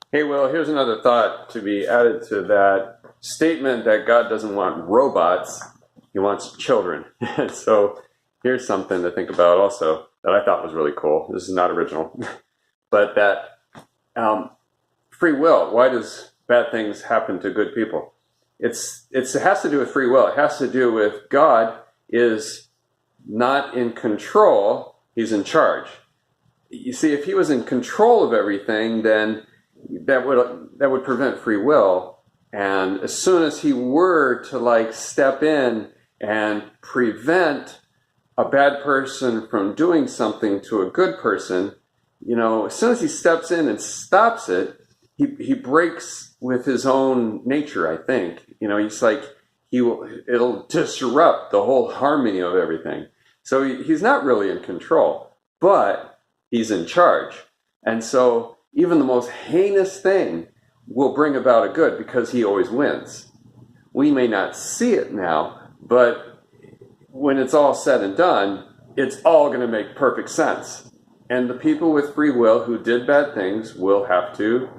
Hey, Will, here's another thought to be added to that statement that God doesn't want robots, he wants children. So here's something to think about also that I thought was really cool. This is not original, but that um, free will. Why does bad things happen to good people? It has to do with free will. It has to do with God is not in control, he's in charge. You see, if he was in control of everything, then that would prevent free will. And as soon as he were to like step in and prevent a bad person from doing something to a good person, as soon as he steps in and stops it, he breaks with his own nature, I think. He's like, it'll disrupt the whole harmony of everything. So he's not really in control, but he's in charge. And so even the most heinous thing will bring about a good because he always wins. We may not see it now, but when it's all said and done, it's all going to make perfect sense. And the people with free will who did bad things will have to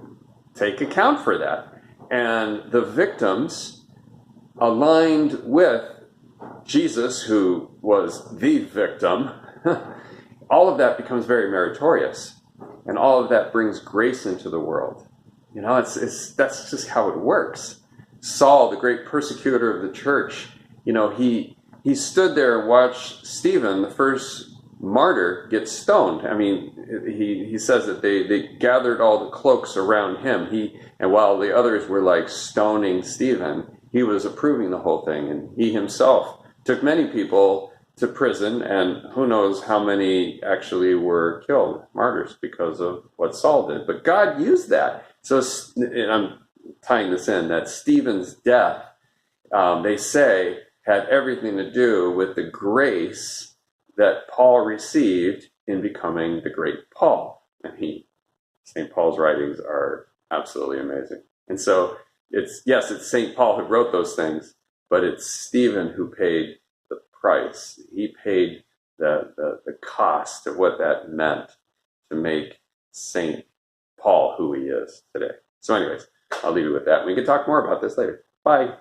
take account for that. And the victims aligned with Jesus, who was the victim, all of that becomes very meritorious. And all of that brings grace into the world. That's just how it works. Saul, the great persecutor of the church, he stood there and watched Stephen, the first martyr, get stoned. I mean, he says that they gathered all the cloaks around him. And while the others were like stoning Stephen, he was approving the whole thing. And he himself took many people to prison, and who knows how many actually were killed, martyrs, because of what Saul did. But God used that. So, and I'm tying this in, that Stephen's death, they say, had everything to do with the grace that Paul received in becoming the great Paul. And St. Paul's writings are absolutely amazing. And so it's St. Paul who wrote those things, but it's Stephen who paid the price. He paid the cost of what that meant to make St. Paul who he is today. So anyways, I'll leave you with that. We can talk more about this later. Bye.